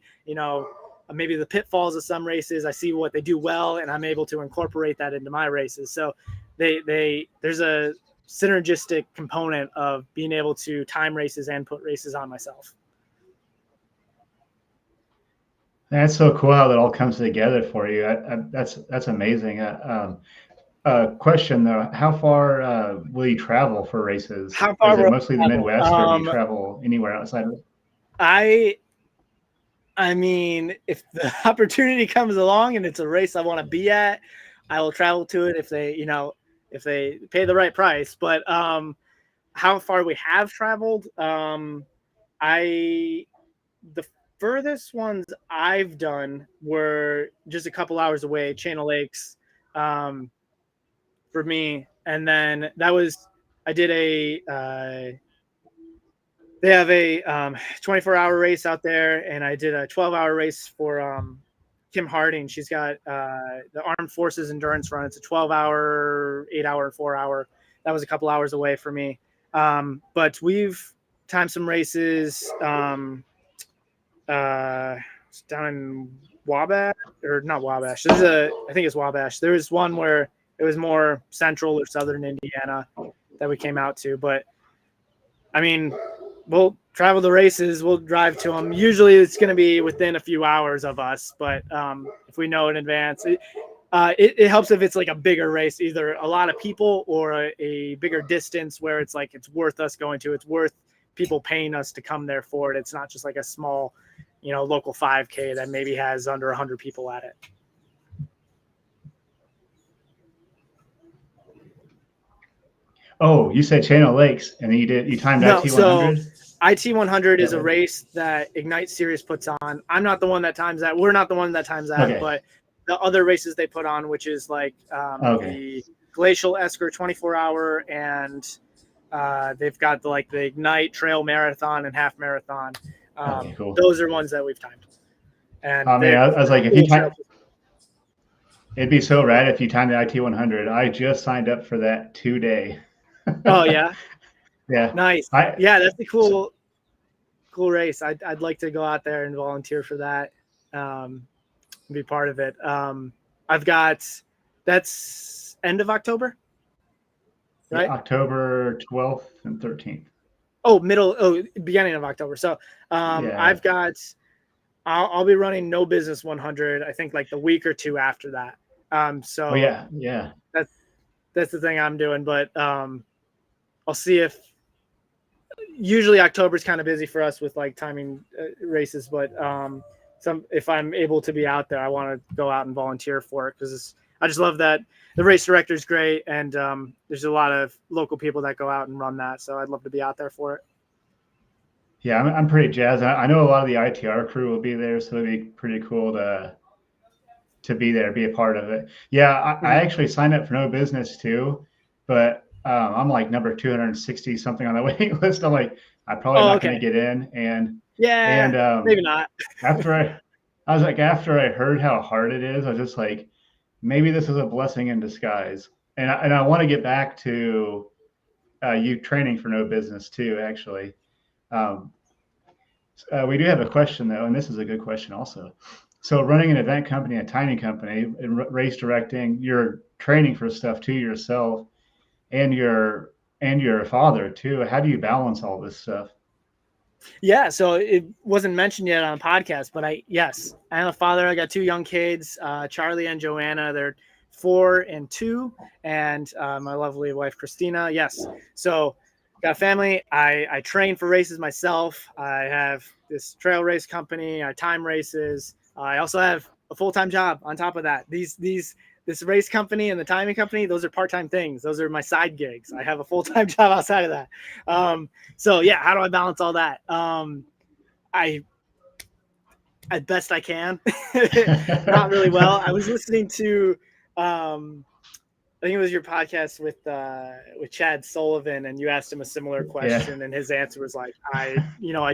Speaker 2: maybe the pitfalls of some races. I see what they do well, and I'm able to incorporate that into my races. So there's a synergistic component of being able to time races and put races on myself.
Speaker 1: That's so cool how that all comes together for you. That's amazing. Question though, how far will you travel for races?
Speaker 2: How far
Speaker 1: Is it
Speaker 2: will
Speaker 1: mostly the
Speaker 2: I travel?
Speaker 1: Midwest, or do you travel anywhere outside of it?
Speaker 2: I I mean, if the opportunity comes along and it's a race I want to be at, I will travel to it if they, if they pay the right price. But how far we have traveled, I the furthest ones I've done were just a couple hours away, Channel Lakes, um, for me, and then that was I did they have a 24-hour race out there, and I did a 12-hour race for Kim Harding. She's got the Armed Forces Endurance Run. It's a 12-hour, 8-hour, 4-hour. That was a couple hours away for me. But we've timed some races down in Wabash, or not Wabash. I think it's Wabash. There was one where it was more central or southern Indiana that we came out to. But I mean, we'll travel the races. We'll drive to them. Usually, it's going to be within a few hours of us. But if we know in advance, it helps if it's like a bigger race, either a lot of people or a bigger distance where it's like it's worth us going to. It's worth people paying us to come there for it. It's not just like a small, local 5K that maybe has under 100 people at it.
Speaker 1: Oh, you said Channel Lakes, and then you timed
Speaker 2: No,
Speaker 1: IT 100.
Speaker 2: IT 100 is a race that Ignite Series puts on. I'm not the one that times that. We're not the one that times that,
Speaker 1: Okay.
Speaker 2: but the other races they put on, which is like the Glacial Esker 24-hour, and they've got the Ignite Trail Marathon and Half Marathon.
Speaker 1: Okay, cool.
Speaker 2: Those are ones that we've timed. And
Speaker 1: I mean, I was like, if
Speaker 2: cool
Speaker 1: you time, it'd be so rad if you timed the IT 100. I just signed up for that today.
Speaker 2: Oh yeah,
Speaker 1: yeah,
Speaker 2: nice. That's a cool race. I'd like to go out there and volunteer for that, be part of it. I've got that's end of October, right?
Speaker 1: Yeah, October 12th and 13th.
Speaker 2: Beginning of October. So I've got I'll be running No Business 100. I think like the week or two after that. So
Speaker 1: yeah.
Speaker 2: That's the thing I'm doing, but I'll see if usually October is kind of busy for us with like timing races, but if I'm able to be out there, I want to go out and volunteer for it because I just love that the race director is great, and there's a lot of local people that go out and run that, so I'd love to be out there for it.
Speaker 1: Yeah, I'm pretty jazzed. I know a lot of the ITR crew will be there, so it'd be pretty cool to be there, be a part of it. Yeah, I actually signed up for No Business too, but I'm like number 260 something on the waiting list. I'm like, I'm probably not going to get in. And
Speaker 2: maybe not.
Speaker 1: after I heard how hard it is, I was just like, maybe this is a blessing in disguise. And I want to get back to you training for No Business too, actually. We do have a question though, and this is a good question also. So running an event company, a tiny company, and race directing, you're training for stuff to yourself, and your father too. How do you balance all this stuff?
Speaker 2: Yeah, so it wasn't mentioned yet on a podcast, but I am a father. I got two young kids, Charlie and Joanna. They're 4 and 2, and my lovely wife Christina. Yes, so got a family. I train for races myself. I have this trail race company. I time races. I also have a full-time job on top of that. This race company and the timing company, those are part-time things. Those are my side gigs. I have a full-time job outside of that. So yeah, how do I balance all that? I as best I can, not really well. I was listening to, I think it was your podcast with Chad Sullivan, and you asked him a similar question, and his answer was like, I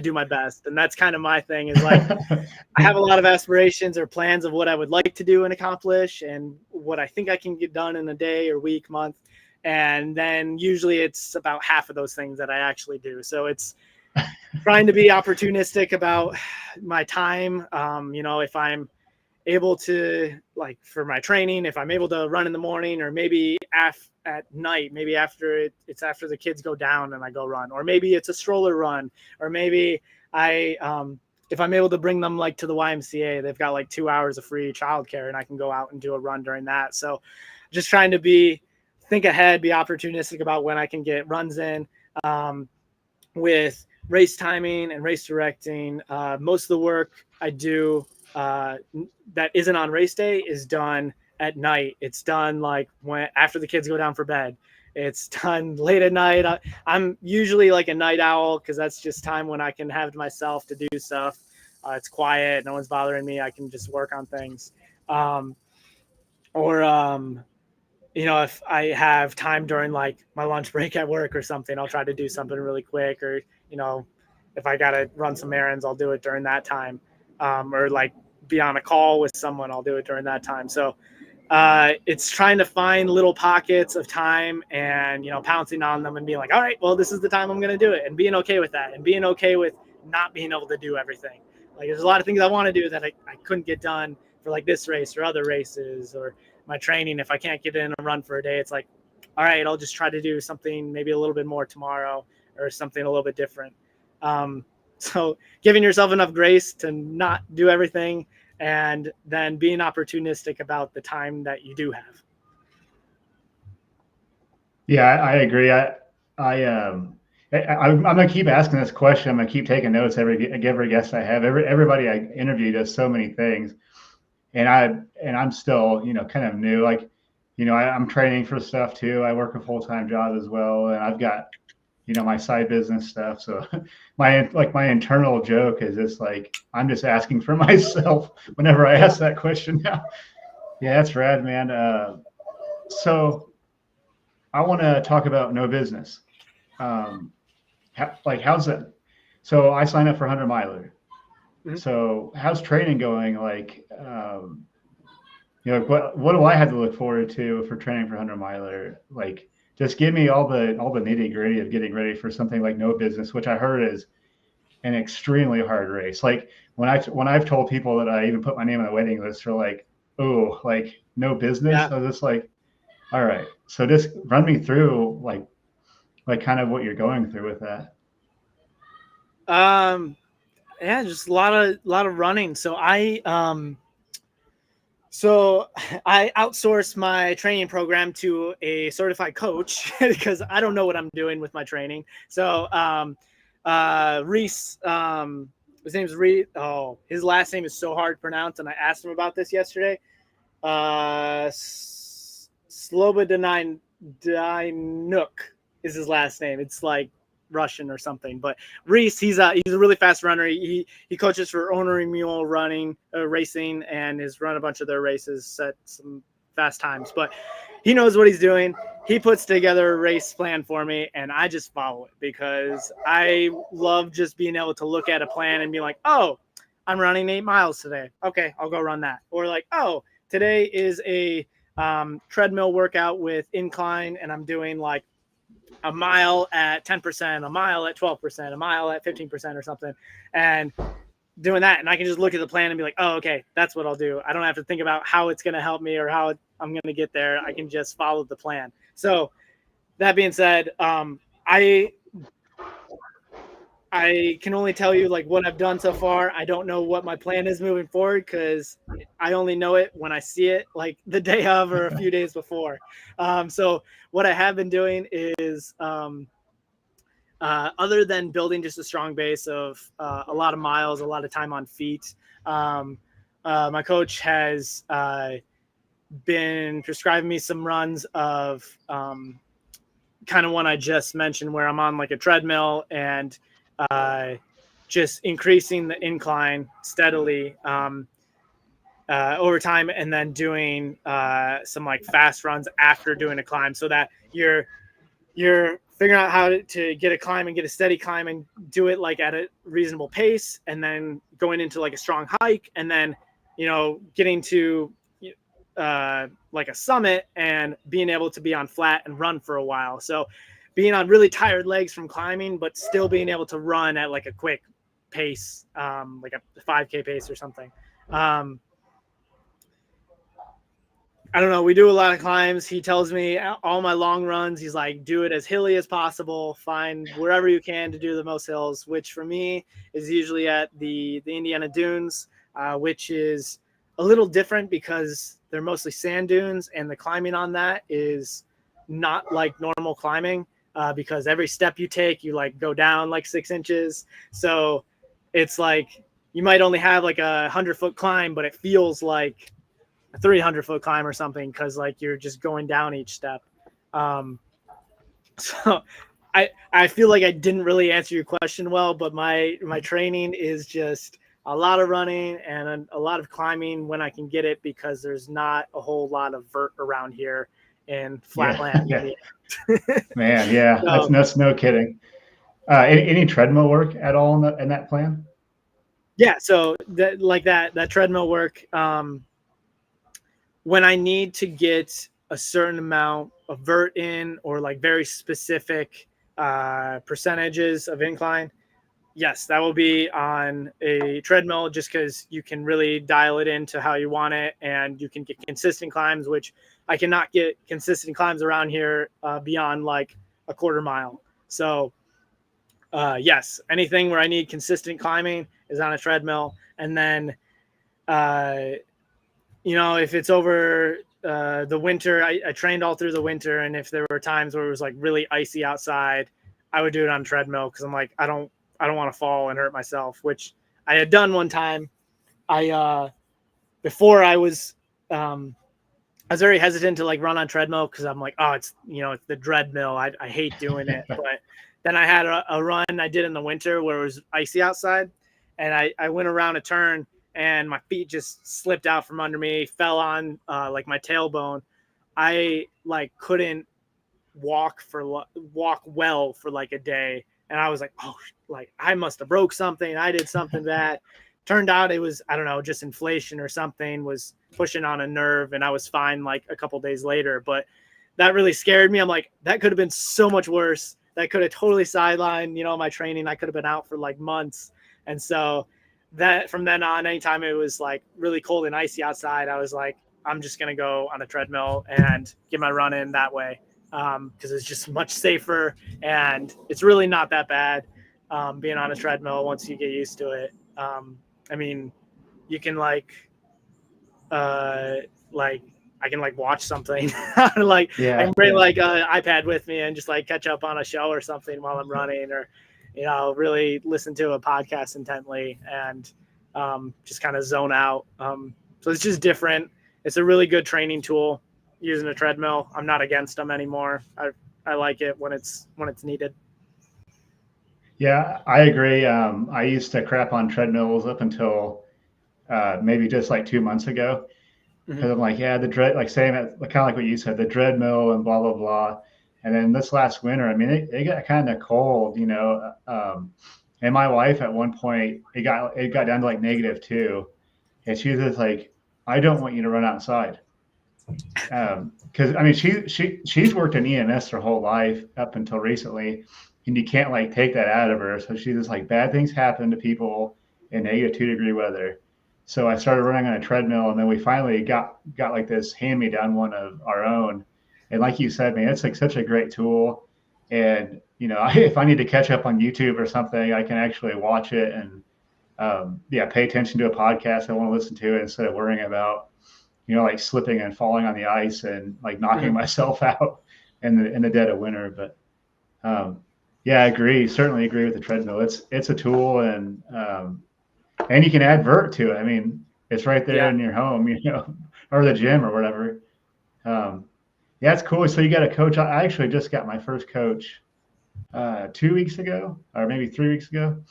Speaker 2: do my best. And that's kind of my thing is like, I have a lot of aspirations or plans of what I would like to do and accomplish and what I think I can get done in a day or week, month. And then usually it's about half of those things that I actually do. So it's trying to be opportunistic about my time. If I'm able to, like for my training, if I'm able to run in the morning, or maybe at night, maybe after it's after the kids go down and I go run, or maybe it's a stroller run, or maybe I if I'm able to bring them like to the YMCA, they've got like 2 hours of free childcare and I can go out and do a run during that. So just trying to think ahead, be opportunistic about when I can get runs in, with race timing and race directing. Most of the work I do that isn't on race day is done at night. It's done like after the kids go down for bed. It's done late at night. I'm usually like a night owl because that's just time when I can have to myself to do stuff. It's quiet. No one's bothering me. I can just work on things. If I have time during like my lunch break at work or something, I'll try to do something really quick. Or, if I got to run some errands, I'll do it during that time. Or like be on a call with someone, I'll do it during that time. So it's trying to find little pockets of time and, pouncing on them and being like, all right, well, this is the time I'm going to do it, and being okay with that and being okay with not being able to do everything. Like there's a lot of things I want to do that I couldn't get done for like this race or other races or my training. If I can't get in a run for a day, it's like, all right, I'll just try to do something maybe a little bit more tomorrow or something a little bit different. So giving yourself enough grace to not do everything and then being opportunistic about the time that you do have.
Speaker 1: Yeah, I agree. I'm gonna keep asking this question. I'm gonna keep taking notes every guest I have. Everybody I interview does so many things, and I'm still kind of new. Like, I'm training for stuff too. I work a full-time job as well, and I've got my side business stuff. So my internal joke is just like I'm just asking for myself whenever I ask that question now. Yeah, that's rad, man. So I want to talk about no business. How's that? So I signed up for 100 miler.
Speaker 2: Mhm.
Speaker 1: So how's training going? Like, what do I have to look forward to for training for 100 miler? Like, just give me all the nitty gritty of getting ready for something like no business, which I heard is an extremely hard race. Like when I've told people that I even put my name on the waiting list, they're like, oh, like no business.
Speaker 2: Yeah.
Speaker 1: I was just like, all right. So just run me through like kind of what you're going through with that.
Speaker 2: Yeah, just a lot of running. So I outsourced my training program to a certified coach because I don't know what I'm doing with my training. So Reese, his name's Reese. Oh, his last name is so hard to pronounce, and I asked him about this yesterday. Slobodaninook is his last name. It's like Russian or something. But Reese, he's a really fast runner. He coaches for Ornery Mule Running, Racing, and has run a bunch of their races, set some fast times. But he knows what he's doing. He puts together a race plan for me, and I just follow it because I love just being able to look at a plan and be like, oh, I'm running 8 miles today. Okay, I'll go run that. Or like, oh, today is a treadmill workout with incline, and I'm doing like a mile at 10%, a mile at 12%, a mile at 15% or something, and doing that. And I can just look at the plan and be like, oh, okay, that's what I'll do. I don't have to think about how it's going to help me or how I'm going to get there. I can just follow the plan. So that being said, I can only tell you like what I've done so far. I don't know what my plan is moving forward because I only know it when I see it like the day of or a few days before. So what I have been doing is other than building just a strong base of a lot of miles, a lot of time on feet, my coach has been prescribing me some runs of kind of one I just mentioned where I'm on like a treadmill and just increasing the incline steadily over time, and then doing some like fast runs after doing a climb, so that you're figuring out how to get a climb and get a steady climb and do it like at a reasonable pace, and then going into like a strong hike, and then getting to like a summit and being able to be on flat and run for a while. So being on really tired legs from climbing, but still being able to run at like a quick pace, like a 5K pace or something. I don't know. We do a lot of climbs. He tells me all my long runs, he's like, do it as hilly as possible. Find wherever you can to do the most hills, which for me is usually at the Indiana Dunes, which is a little different because they're mostly sand dunes, and the climbing on that is not like normal climbing because every step you take, you like go down like 6 inches. So it's like you might only have like 100-foot climb, but it feels like a 300-foot climb or something because like you're just going down each step. So I feel like I didn't really answer your question well, but my training is just a lot of running and a lot of climbing when I can get it, because there's not a whole lot of vert around here in flatland.
Speaker 1: Yeah. Man, yeah,
Speaker 2: So,
Speaker 1: that's no kidding. Any treadmill work at all in that plan?
Speaker 2: yeah, so that treadmill work, when I need to get a certain amount of vert in, or like very specific percentages of incline, yes, that will be on a treadmill, just because you can really dial it into how you want it, and you can get consistent climbs, which I cannot get consistent climbs around here beyond like a quarter mile. So yes, anything where I need consistent climbing is on a treadmill. And then if it's over the winter, I trained all through the winter, and if there were times where it was like really icy outside, I would do it on treadmill, because I'm like, I don't want to fall and hurt myself, which I had done one time. Before I was very hesitant to like run on treadmill, because I'm like, oh, it's the treadmill. I hate doing it. But then I had a run I did in the winter where it was icy outside, and I went around a turn, and my feet just slipped out from under me, fell on like my tailbone. I like couldn't walk well for like a day, and I was like, oh, like I must have broke something. I did something bad. Turned out it was, I don't know, just inflation or something was pushing on a nerve, and I was fine like a couple days later. But that really scared me. I'm like, that could have been so much worse. That could have totally sidelined, my training. I could have been out for like months. And so that from then on, anytime it was like really cold and icy outside, I was like, I'm just going to go on a treadmill and get my run in that way. Because it's just much safer, and it's really not that bad being on a treadmill once you get used to it. I mean, you can like I can like watch something, like I can bring like an iPad with me and just like catch up on a show or something while I'm running, or really listen to a podcast intently and just kind of zone out. So it's just different. It's a really good training tool, using a treadmill. I'm not against them anymore. I like it when it's needed.
Speaker 1: Yeah, I agree. I used to crap on treadmills up until maybe just like 2 months ago, because I'm like, yeah, like saying that, kind of like what you said, the treadmill and blah blah blah. And then this last winter, I mean, it got kind of cold, and my wife at one point, it got down to like -2, and she was just like, I don't want you to run outside. Because I mean, she's worked in EMS her whole life up until recently, and you can't like take that out of her. So she's just like, bad things happen to people in -2-degree weather. So I started running on a treadmill, and then we finally got like this hand-me-down one of our own. And like you said, man, it's like such a great tool. And if I need to catch up on YouTube or something, I can actually watch it and pay attention to a podcast I want to listen to, instead of worrying about like slipping and falling on the ice and like knocking myself out in the dead of winter. But yeah, I agree. Certainly agree with the treadmill. It's a tool, and you can add vert to it. I mean, it's right there in your home, or the gym or whatever. Yeah, it's cool. So you got a coach. I actually just got my first coach 2 weeks ago, or maybe 3 weeks ago.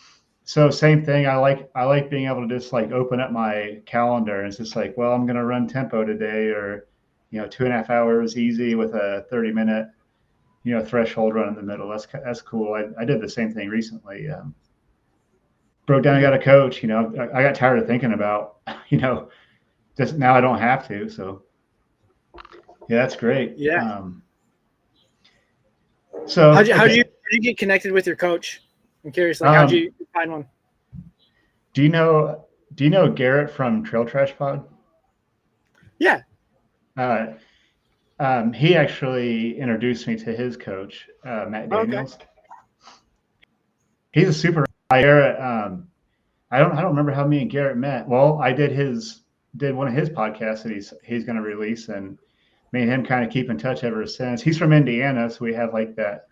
Speaker 1: So same thing. I like being able to just like open up my calendar, and it's just like, well, I'm going to run tempo today, or 2.5 hours easy with a 30-minute threshold run in the middle. That's cool. I did the same thing recently. Broke down and got a coach. I got tired of thinking about just now I don't have to. So yeah, that's great.
Speaker 2: Yeah.
Speaker 1: So
Speaker 2: how'd you get connected with your coach? I'm curious, like, how'd you find one?
Speaker 1: Do you know Garrett from Trail Trash Pod?
Speaker 2: Yeah.
Speaker 1: Uh, he actually introduced me to his coach, Matt
Speaker 2: Okay.
Speaker 1: Daniels. He's a super Garrett. I don't remember how me and Garrett met. Well, I did one of his podcasts that he's going to release, and me and him kind of keep in touch ever since. He's from Indiana, so we have like that,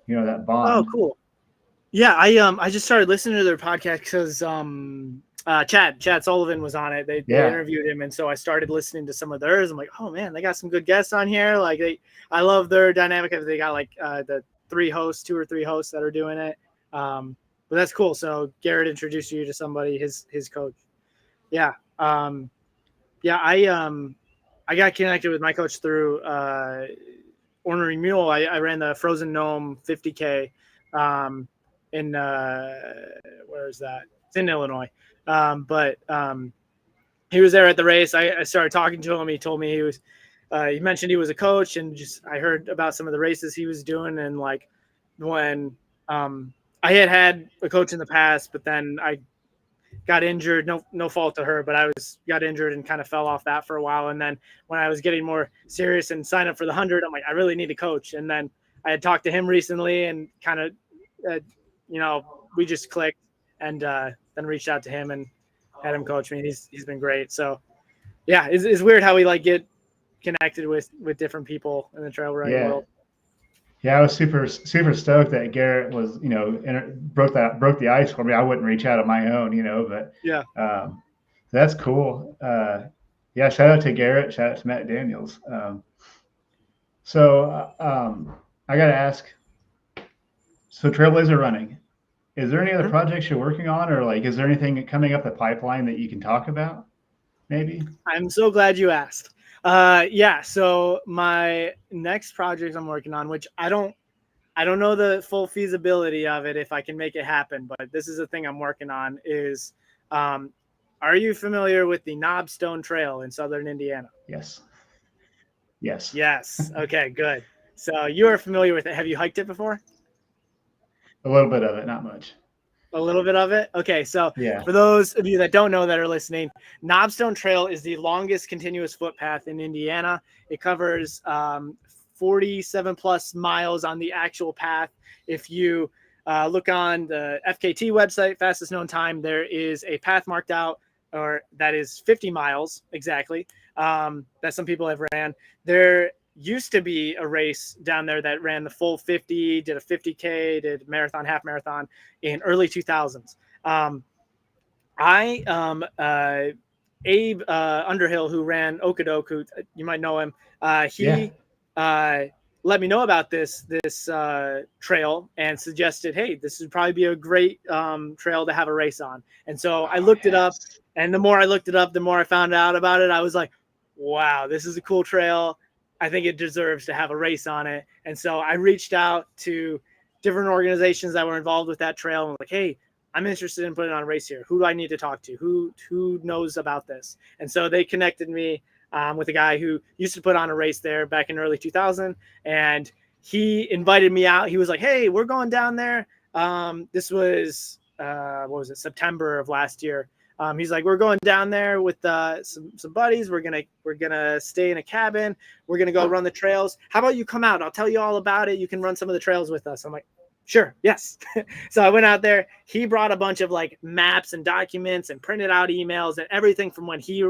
Speaker 1: that
Speaker 2: Oh,
Speaker 1: bond.
Speaker 2: cool. Yeah, I just started listening to their podcast because Chad Sullivan was on it. They
Speaker 1: Yeah,
Speaker 2: interviewed him, and so I started listening to some of theirs. I'm like, oh man, they got some good guests on here. Like I love their dynamic. They got like the two or three hosts that are doing it. But that's cool. So Garrett introduced you to somebody, his coach. Yeah. Yeah. I got connected with my coach through Ornery Mule. I ran the Frozen Gnome 50K. In where is that? It's in Illinois. But he was there at the race. I started talking to him. He told me he mentioned he was a coach, and just I heard about some of the races he was doing, and like when I had a coach in the past, but then I got injured. No fault to her, but got injured and kind of fell off that for a while. And then when I was getting more serious and signed up for the 100, I'm like, I really need a coach. And then I had talked to him recently and kind of, we just clicked, and then reached out to him and had him coach me. He's been great. So yeah, it's weird how we like get connected with different people in the trail running
Speaker 1: yeah,
Speaker 2: world.
Speaker 1: yeah. I was super stoked that Garrett was, broke the ice for me. I wouldn't reach out on my own, but
Speaker 2: Yeah.
Speaker 1: that's cool. Yeah, shout out to Garrett. Shout out to Matt Daniels. So I got to ask. So Trailblazer Running, is there any other
Speaker 2: Mhm.
Speaker 1: projects you're working on, or like, is there anything coming up the pipeline that you can talk about? Maybe.
Speaker 2: I'm so glad you asked. Yeah. So my next project I'm working on, which I don't know the full feasibility of it if I can make it happen, but this is a thing I'm working on. Is are you familiar with the Knobstone Trail in southern Indiana?
Speaker 1: Yes. Yes.
Speaker 2: Yes. Okay. Good. So you are familiar with it. Have you hiked it before?
Speaker 1: A little bit of it, not much.
Speaker 2: A little bit of it. Okay. So
Speaker 1: Yeah.
Speaker 2: for those of you that don't know that are listening, Knobstone Trail is the longest continuous footpath in Indiana. It covers 47 plus miles on the actual path. If you look on the FKT website, fastest known time, there is a path marked out, or that is 50 miles exactly, that some people have ran. There used to be a race down there that ran the full 50, did a 50K, did marathon, half marathon in early 2000s. Abe Underhill, who ran Okadoke, who you might know him,
Speaker 1: Yeah.
Speaker 2: he let me know about this trail and suggested, hey, this would probably be a great trail to have a race on. And so I looked it up, and the more I looked it up, the more I found out about it. I was like, wow, this is a cool trail. I think it deserves to have a race on it. And so I reached out to different organizations that were involved with that trail and like, hey, I'm interested in putting on a race here. Who do I need to talk to? Who knows about this? And so they connected me with a guy who used to put on a race there back in early 2000, and he invited me out. He was like, "Hey, we're going down there." This was what was it? September of last year. He's like, "We're going down there with some buddies. We're gonna stay in a cabin. We're gonna go run the trails. How about you come out? I'll tell you all about it. You can run some of the trails with us." I'm like, sure, yes. So I went out there. He brought a bunch of like maps and documents and printed out emails and everything from when he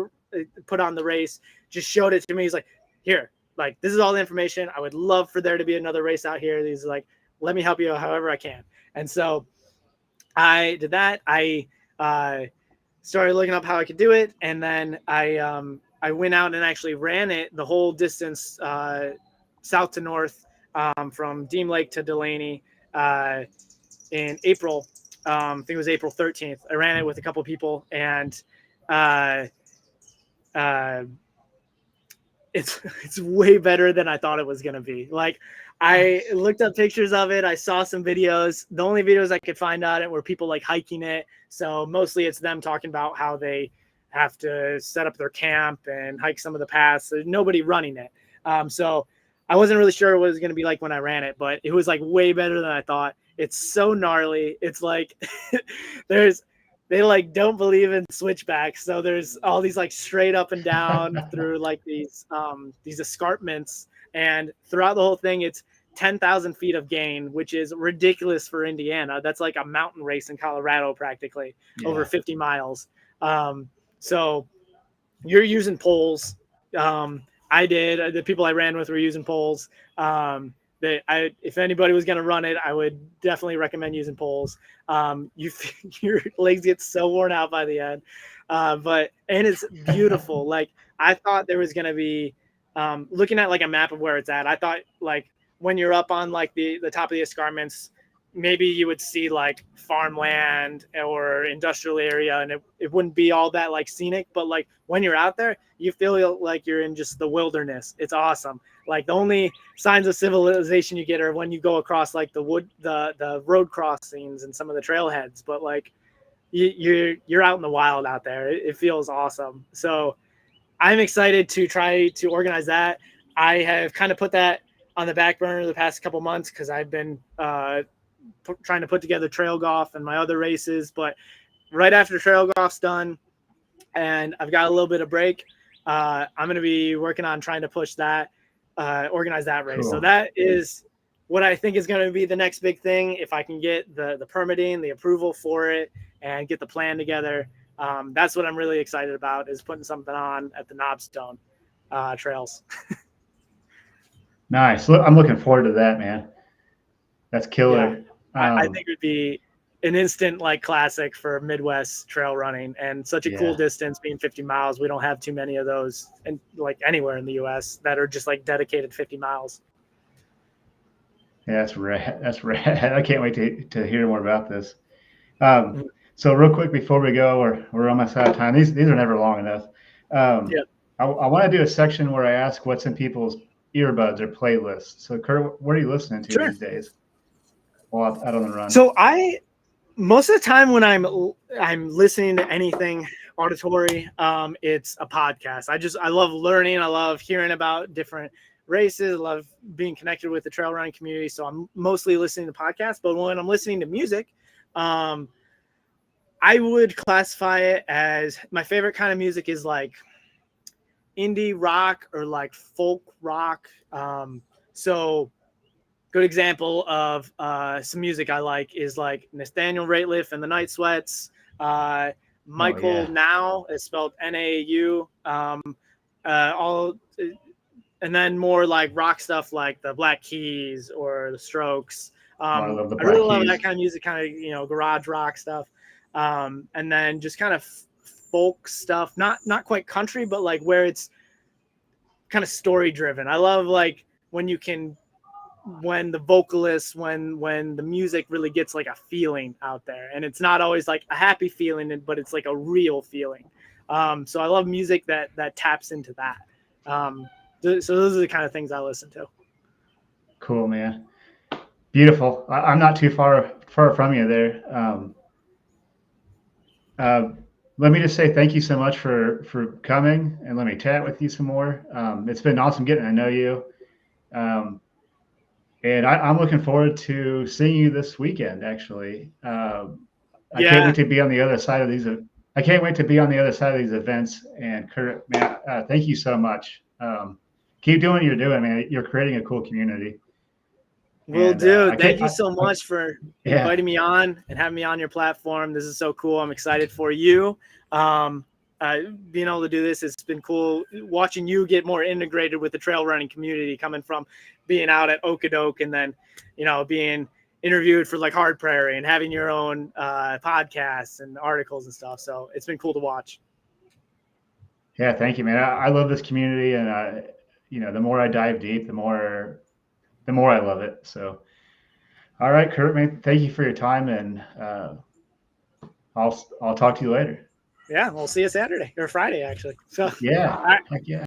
Speaker 2: put on the race, just showed it to me. He's like, here, like, this is all the information. I would love for there to be another race out here. He's like, let me help you however I can. And so I did that. I started looking up how I could do it. And then I went out and actually ran it the whole distance, south to north, from Deem Lake to Delaney, in April. I think it was April 13th. I ran it with a couple people, and it's way better than I thought it was gonna be. Like, I looked up pictures of it. I saw some videos. The only videos I could find on it were people like hiking it. So mostly it's them talking about how they have to set up their camp and hike some of the paths. There's nobody running it. So I wasn't really sure what it was going to be like when I ran it, but it was like way better than I thought. It's so gnarly. It's like there's they like don't believe in switchbacks. So there's all these like straight up and down through like these escarpments, and throughout the whole thing, it's 10,000 feet of gain, which is ridiculous for Indiana. That's like a mountain race in Colorado, practically over 50 miles. So you're using poles. The people I ran with were using poles. If anybody was going to run it, I would definitely recommend using poles. Your legs get so worn out by the end, and it's beautiful. Like I thought there was going to be, looking at like a map of where it's at. I thought like when you're up on like the top of the escarpments, maybe you would see like farmland or industrial area, and it wouldn't be all that like scenic. But like when you're out there, you feel like you're in just the wilderness. It's awesome. Like the only signs of civilization you get are when you go across like the road crossings and some of the trailheads. But like you're out in the wild out there. It feels awesome. So I'm excited to try to organize that. I have kind of put that on the back burner the past couple months because I've been trying to put together trail golf and my other races. But right after trail golf's done and I've got a little bit of break, I'm going to be working on trying to push that, organize that race. Cool. So that is what I think is going to be the next big thing. If I can get the permitting, the approval for it, and get the plan together, that's what I'm really excited about, is putting something on at the Knobstone trails.
Speaker 1: Nice. I'm looking forward to that, man. That's killer.
Speaker 2: Yeah. I think it would be an instant like classic for Midwest trail running, and such a cool distance, being 50 miles. We don't have too many of those and like anywhere in the US that are just like dedicated 50 miles.
Speaker 1: Yeah, that's rad. That's rad. I can't wait to hear more about this. So real quick before we go, we're almost out of time. These are never long enough. I want to do a section where I ask what's in people's earbuds or playlists. So Kurt, what are you listening to these days while out on the run?
Speaker 2: So most of the time when I'm listening to anything auditory, it's a podcast. I love learning. I love hearing about different races. I love being connected with the trail running community. So I'm mostly listening to podcasts. But when I'm listening to music, I would classify it as, my favorite kind of music is like indie rock or like folk rock. So good example of some music I like is like Nathaniel Rateliff and the Night Sweats. Michael Now is spelled N-A-U. And then more like rock stuff like the Black Keys or the Strokes. I really love that kind of music, kind of, garage rock stuff. And then just kind of folk stuff, not quite country, but like where it's kind of story driven. I love like when the vocalists, when the music really gets like a feeling out there, and it's not always like a happy feeling, but it's like a real feeling. So I love music that taps into that. So those are the kind of things I listen to.
Speaker 1: Cool, man. Beautiful. I'm not too far from you there. Let me just say thank you so much for coming, and let me chat with you some more. It's been awesome getting to know you. And I'm looking forward to seeing you this weekend, actually. I can't wait to be on the other side of these. I can't wait to be on the other side of these events. And Kurt, man, thank you so much. Keep doing what you're doing, man. You're creating a cool community.
Speaker 2: Will do. Thank you so much for inviting me on and having me on your platform. This is so cool. I'm excited for you. Being able to do this, it's been cool watching you get more integrated with the trail running community, coming from being out at Okodoke and then, being interviewed for like Hard Prairie and having your own podcasts and articles and stuff. So it's been cool to watch.
Speaker 1: Yeah, thank you, man. I love this community, and the more I dive deep, the more I love it. So, all right, Kurt, man, thank you for your time, and I'll talk to you later.
Speaker 2: Yeah, we'll see you Saturday or Friday, actually. So
Speaker 1: yeah.